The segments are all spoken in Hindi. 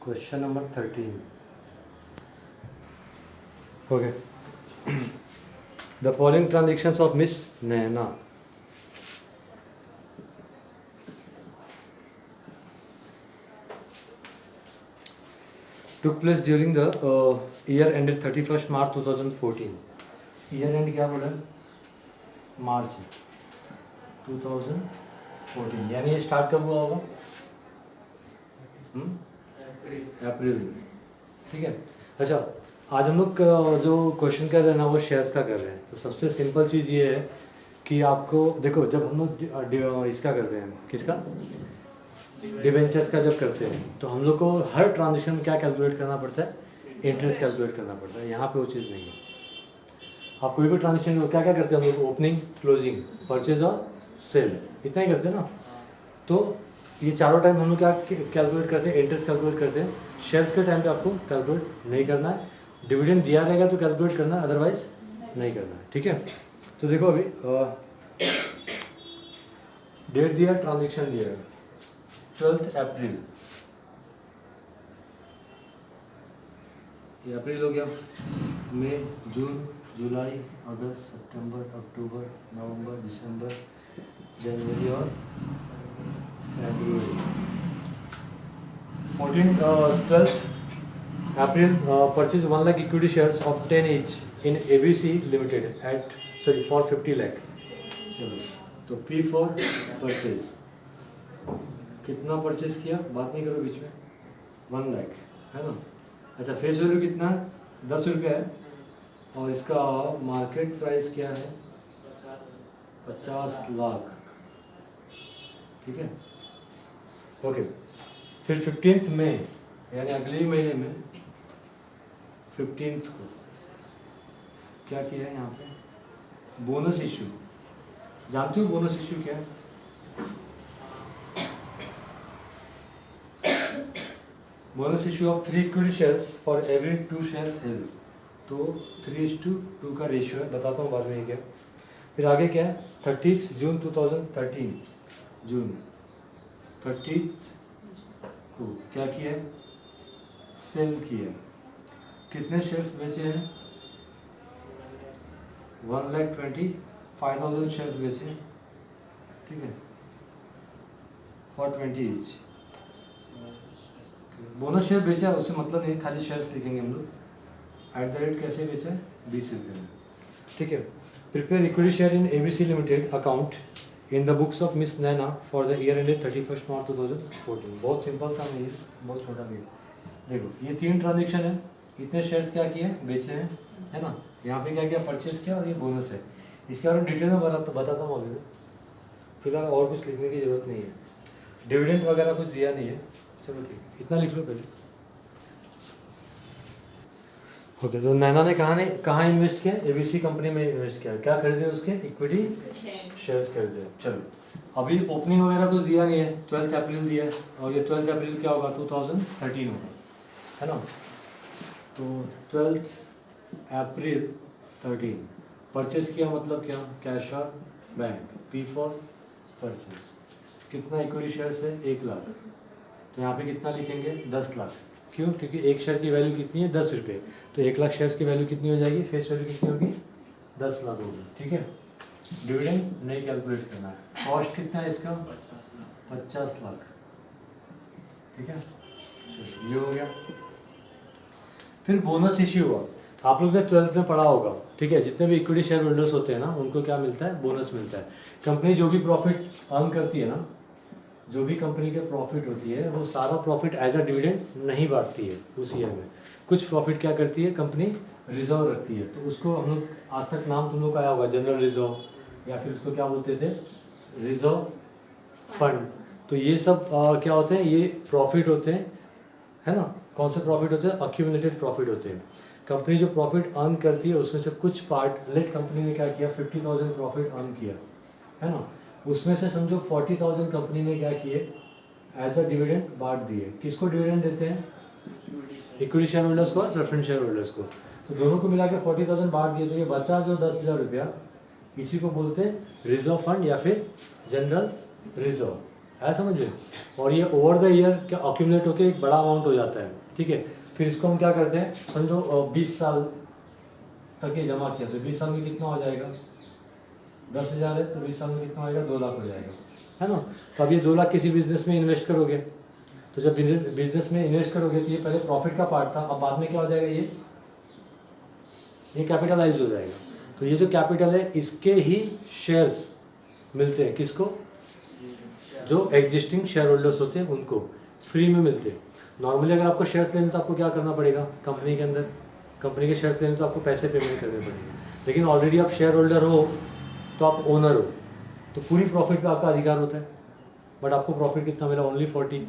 Question number 13. Okay. The following transactions of Miss Naina took place during the year ended 31st March 2014. Year end क्या बोला? मार्च 2014. यानी ये स्टार्ट कब हुआ होगा? अप्रैल में. ठीक है. अच्छा, आज हम लोग जो क्वेश्चन कर रहे हैं ना वो शेयर्स का कर रहे हैं. तो सबसे सिंपल चीज़ ये है कि आपको देखो, जब हम लोग इसका करते हैं, किसका, डिबेंचर्स का जब करते हैं, तो हम लोग को हर ट्रांजेक्शन में क्या कैलकुलेट करना पड़ता है? इंटरेस्ट कैलकुलेट करना पड़ता है. यहाँ पे वो चीज़ नहीं है. आप कोई भी ट्रांजेक्शन क्या क्या करते हैं हम लोग? ओपनिंग, क्लोजिंग, परचेज और सेल, इतना ही करते हैं ना. तो ये चारों टाइम हम लोग क्या कैलकुलेट करते हैं? इंटरेस्ट कैलकुलेट करते हैं. शेयर्स के टाइम पे आपको कैलकुलेट नहीं करना है. डिविडेंड दिया रहेगा तो कैलकुलेट करना है, अदरवाइज नहीं करना है. ठीक है. तो देखो अभी डेट दिया, ट्रांजेक्शन दिया 12 अप्रैल. ये अप्रैल हो गया. मई, जून, जुलाई, अगस्त, सितंबर, अक्टूबर, नवंबर, दिसंबर, जनवरी और फरवरी. 12th April, purchase 1 lakh equity shares of 10 each in ABC Limited at for 50 lakh. चलो, तो P for purchase. कितना परचेज किया? बात नहीं करो बीच में. 1 लाख है ना. अच्छा, फेस वैल्यू कितना है? 10 रुपये है. और इसका मार्केट प्राइस क्या है? 50 लाख. ठीक है. ओके. फिर 15 मई यानी अगले महीने में 15 को क्या किया है यहाँ पे? Bonus issue. जानते हो बोनस इशू क्या है? Bonus issue of 3 equity shares for every 2 shares held. तो 3:2 का रेशियो है. बताता हूँ बाद में क्या. फिर आगे क्या है? 30 जून 2013. जून 30 को क्या किया है? सेल किया. कितने शेयर्स बेचे हैं? 1,25,000 शेयर्स बेचे. ठीक है. For 20 each. बोनस शेयर बेचा, उससे मतलब नहीं, खाली शेयर्स लिखेंगे हम लोग. एट द रेट कैसे बेचा है? 20 रुपये में. ठीक है. Prepare equity share in ABC limited account in the books of miss Naina for the year ended 31st मार्च 2014. बहुत सिंपल सा नहीं है, बहुत छोटा नहीं है. देखो, ये 3 ट्रांजेक्शन है. इतने शेयर्स क्या किए? बेचे हैं, है ना. यहाँ पे क्या किया? परचेज किया. और ये बोनस है. इसके बारे में डिटेल में बताता हूँ अभी. फिलहाल और कुछ लिखने की जरूरत नहीं है. डिविडेंड वगैरह कुछ दिया नहीं है. चलो ठीक है, इतना लिख लो पहले. ओके. तो नैना ने कहाँ इन्वेस्ट किया? ABC कंपनी में इन्वेस्ट किया. क्या खरीदे उसके? इक्विटी शेयर्स खरीदे. चलो, अभी ओपनिंग वगैरह कुछ दिया नहीं है. 12 अप्रैल दिया है. और ये 12 अप्रैल क्या होगा? 2013 होगा, है ना. तो 12 अप्रैल 13 परचेज किया. मतलब क्या? कैश और बैंक. P for purchase. कितना इक्विटी शेयर्स है? 1 लाख. तो यहाँ पे कितना लिखेंगे? 10 लाख. क्यों? क्योंकि एक शेयर की वैल्यू कितनी है? 10 रुपये. तो 1 लाख शेयर्स की वैल्यू कितनी हो जाएगी? फेस वैल्यू कितनी होगी? 10 लाख होगी. ठीक है. डिविडेंड नहीं कैलकुलेट करना है. कॉस्ट कितना है इसका? 50 लाख. ठीक है. ये हो गया. फिर बोनस इश्यू हुआ. आप लोग ने 12th में पढ़ा होगा. ठीक है. जितने भी इक्विटी शेयर होल्डर्स होते हैं ना, उनको क्या मिलता है? बोनस मिलता है. कंपनी जो भी प्रॉफिट अर्न करती है ना, जो भी कंपनी के प्रॉफिट होती है, वो सारा प्रॉफिट एज अ डिविडेंड नहीं बांटती है उस ईयर में. कुछ प्रॉफिट क्या करती है कंपनी? रिजर्व रखती है. तो उसको हम लोग, आज तक नाम तुम लोग का आया होगा, जनरल रिजर्व, या फिर उसको क्या बोलते थे? Reserve fund. तो ये सब क्या होते हैं? ये प्रॉफिट होते हैं, है ना. कौन से प्रॉफिट होते हैं? अक्यूमुलेटेड प्रॉफिट होते हैं. कंपनी जो प्रॉफिट अर्न करती है उसमें से कुछ पार्ट, लेट कंपनी ने क्या किया? 50,000 प्रॉफिट अर्न किया, है ना. उसमें से समझो 40,000 कंपनी ने क्या किए? एज अ डिविडेंड बांट दिए. किसको डिविडेंड देते हैं? इक्विटी शेयर होल्डर्स को और प्रेफरेंस शेयर होल्डर्स को. तो दोनों को मिला के 40,000 बांट दिए. तो ये बचा जो 10,000 रुपया, इसी को बोलते हैं रिजर्व फंड या फिर जनरल रिजर्व. है, समझिए। और ये ओवर द ईयर क्या अक्यूमुलेट होकर एक बड़ा अमाउंट हो जाता है, ठीक है। फिर इसको हम क्या करते हैं, समझो 20 साल तक ये जमा किया, तो 20 साल में कितना हो जाएगा, 10,000 है, तो 20 साल में कितना हो जाएगा, 2 लाख हो जाएगा, है ना। तो अब ये 2 लाख किसी बिजनेस में इन्वेस्ट करोगे, तो जब बिजनेस में इन्वेस्ट करोगे तो ये पहले प्रॉफिट का पार्ट था, अब बाद में क्या हो जाएगा, ये कैपिटलाइज हो जाएगा। तो ये जो कैपिटल है इसके ही शेयर्स मिलते हैं किसको, जो एग्जिस्टिंग शेयर होल्डर्स होते हैं उनको फ्री में मिलते हैं। नॉर्मली अगर आपको शेयर्स लेने तो आपको क्या करना पड़ेगा, कंपनी के अंदर कंपनी के शेयर्स लेने तो आपको पैसे पेमेंट करने पड़ेंगे, लेकिन ऑलरेडी आप शेयर होल्डर हो तो आप ओनर हो, तो पूरी प्रॉफिट पे आपका अधिकार होता है। बट आपको प्रॉफिट कितना मिला, ओनली 40।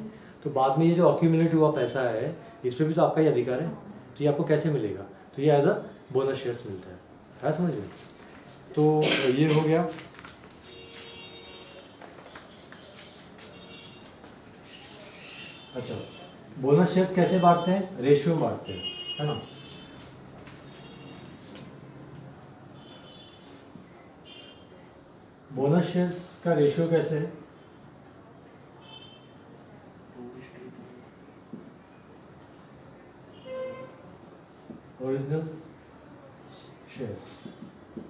तो बाद में ये जो अक्यूमुलेट हुआ पैसा है इस पर भी तो आपका ही अधिकार है, तो ये आपको कैसे मिलेगा, तो ये एज अ बोनस शेयर्स मिलता है समझिए। तो ये हो गया। अच्छा, बोनस शेयर्स कैसे बांटते हैं, रेशियो में बांटते हैं, है ना। बोनस शेयर्स का रेशियो कैसे है, ओरिजिनल शेयर्स,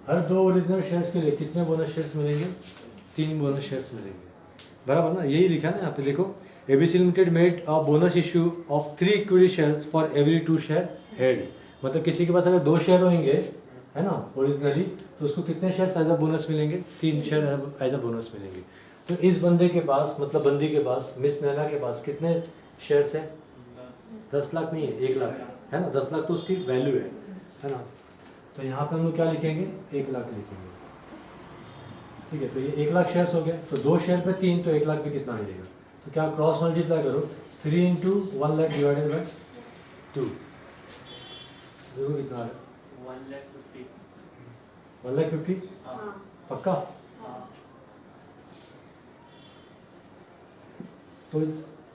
हर 2 ओरिजिनल शेयर्स के लिए कितने बोनस शेयर्स मिलेंगे, 3 बोनस शेयर्स मिलेंगे, बराबर ना। यही लिखा ना यहाँ पे, देखो ABC limited made a bonus issue of 3 equity shares for every 2 share head. मतलब किसी के पास अगर 2 शेयर होंगे, है ना, ओरिजिनली, तो उसको कितने शेयर्स एज अ बोनस मिलेंगे, 3 शेयर एज अ बोनस मिलेंगे। तो इस बंदे के पास, मतलब बंदी के पास, मिस नैना के पास कितने शेयर्स हैं, 10 लाख नहीं है, 1 लाख है ना, 10 लाख तो उसकी वैल्यू है ना। तो यहाँ पे हम लोग क्या लिखेंगे, 1 लाख लिखेंगे, ठीक है। तो ये 1 लाख शेयर्स हो गए, तो 2 शेयर पे 3, तो 1 लाख पे कितना मिलेगा, तो क्या क्रॉस मल्टीप्लाई करो, 3 इंटू 1 लाख डिवाइडेड बाई 2, देखो कितना है, 1,50,000 पक्का। तो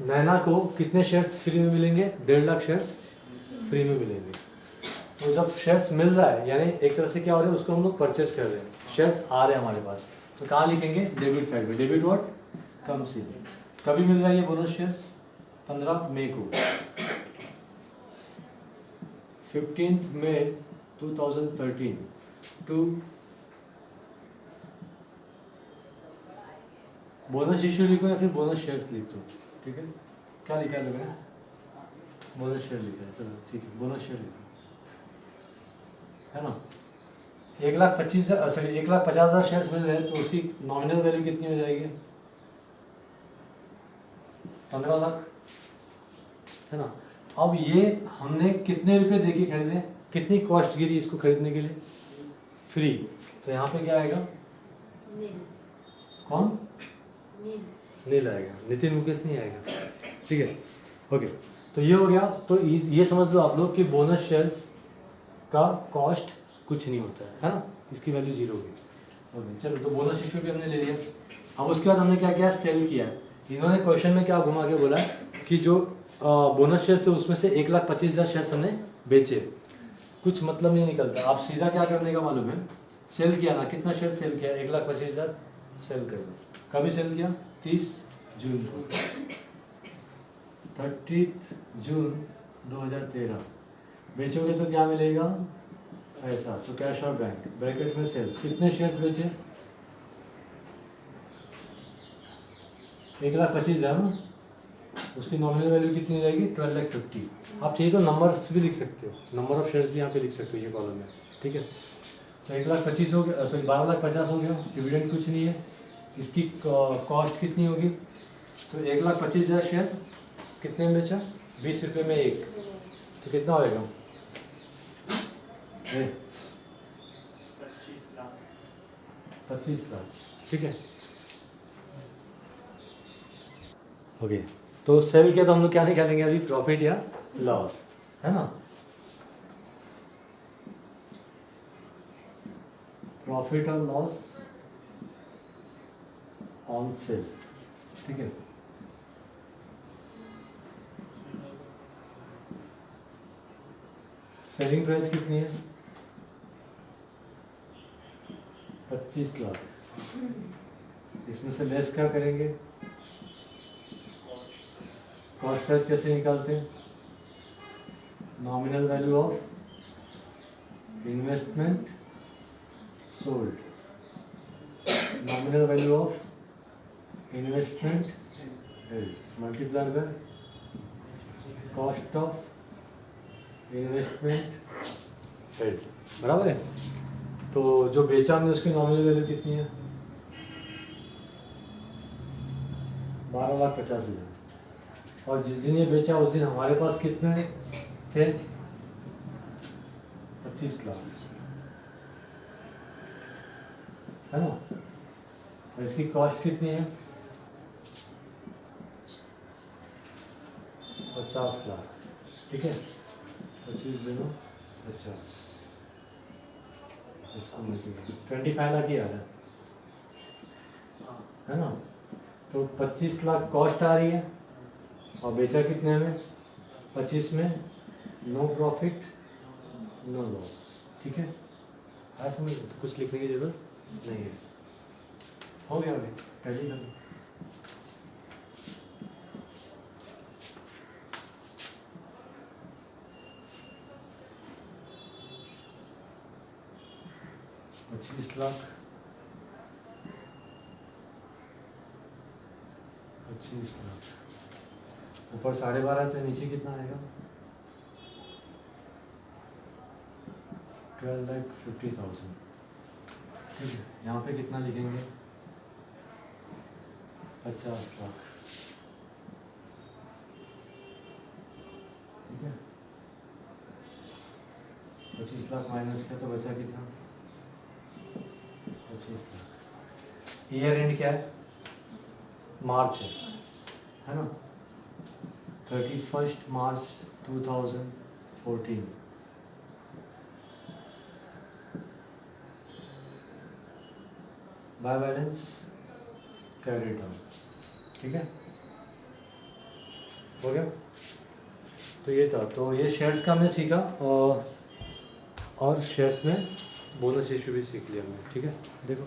नैना को कितने शेयर्स फ्री में मिलेंगे, 1.5 लाख शेयर्स फ्री में मिलेंगे। तो जब शेयर्स मिल रहा है यानी एक तरह से क्या हो रहा है, उसको हम लोग परचेस कर रहे हैं, शेयर्स आ रहे हैं हमारे पास, तो कहाँ लिखेंगे, डेबिट साइड में। डेबिट व्हाट, कम सी। कभी मिल रहा है ये बोनस शेयर्स, 15 मई को, 15 मई 2013 टू बोनस इश्यू लिखो या फिर बोनस शेयर्स लिख दो, ठीक है। क्या लिखा है लोगों ने, बोनस शेयर लिखा है, चलो ठीक है, बोनस शेयर लिखो, है ना। 1,25,000 सॉरी 1,50,000 शेयर्स मिल रहे हैं, तो उसकी नॉमिनल वैल्यू कितनी हो जाएगी, 15 लाख, है ना। अब ये हमने कितने रुपए देके खरीदे, कितनी कॉस्ट गिरी इसको खरीदने के लिए, फ्री, तो यहाँ पे क्या आएगा, कौन, नील आएगा, नितिन मुकेश नहीं आएगा, ठीक है। ओके, तो ये हो गया। तो ये समझ लो आप लोग कि बोनस शेयर्स का कॉस्ट कुछ नहीं होता है ना, इसकी वैल्यू 0 होगी। ओके चलो, तो बोनस इशू भी हमने ले लिया। अब उसके बाद हमने क्या किया, सेल किया। इन्होंने क्वेश्चन में क्या घुमा के बोला कि जो बोनस शेयर्स है उसमें से 1,25,000 शेयर्स हमने बेचे, कुछ मतलब नहीं निकलता। आप सीधा क्या करने का मालूम है, सेल किया ना, कितना शेयर सेल किया, 1,25,000 सेल कर दो। कभी सेल किया, 30 जून को, 30 जून 2013। बेचोगे तो क्या मिलेगा, ऐसा, तो कैश और बैंक ब्रैकेट में सेल। कितने शेयर्स बेचे, 1,25,000 ना, उसकी नॉमिनल वैल्यू कितनी रहेगी, 12,50,000। आप चाहिए तो नंबर्स भी लिख सकते हो, नंबर ऑफ शेयर्स भी यहाँ पे लिख सकते हो ये कॉलम में, ठीक है। तो 1,25,000 हो गया, सॉरी 12,50,000 हो गया। डिविडेंड कुछ नहीं है, इसकी कॉस्ट कितनी होगी, तो 1,25,000 शेयर कितने में बेचा, 20 रुपये में एक, तो कितना होएगा, 25 लाख, ठीक है। ओके, तो सेल किया तो हम लोग क्या निकालेंगे अभी, प्रॉफिट या लॉस, है ना। प्रॉफिट और लॉस ऑन सेल, ठीक है। सेलिंग प्राइस कितनी है, 25 लाख। इसमें से लेस क्या करेंगे, कॉस्ट प्राइस कैसे निकालते हैं? Nominal value of investment sold, nominal value of investment multiply by cost of investment head, बराबर है। तो जो बेचा हमने उसकी नॉमिनल वैल्यू कितनी है? 12,50,000। और जिस दिन ये बेचा उस दिन हमारे पास कितने थे? 25 लाख, है ना। और इसकी कॉस्ट कितनी है? 50 लाख, ठीक है। 25 गुना 50, इसको 25 लाख ही आ रहा है ना। तो 25 लाख कॉस्ट आ रही है और बेचा कितने में? 25 में। नो प्रॉफिट नो लॉस, ठीक है। आया समझ? तो कुछ लिखने की जरूरत नहीं है। हो गया भाई, टैली कर लो। $25 लाख, 25 लाख ऊपर 12.5, तो नीचे कितना आएगा? 12,50,000, ठीक है। यहाँ पे कितना लिखेंगे? 50 लाख, ठीक है। 25 लाख माइनस किया तो बचा कितना? 25 लाख। ईयर एंड क्या है? मार्च है ना। 31 मार्च 2014। बाय बैलेंस कैरी डाउन, ठीक है। हो गया। तो ये था, तो ये शेयर्स का हमने सीखा और शेयर्स में बोनस इशू भी सीख लिया हमने, ठीक है। देखो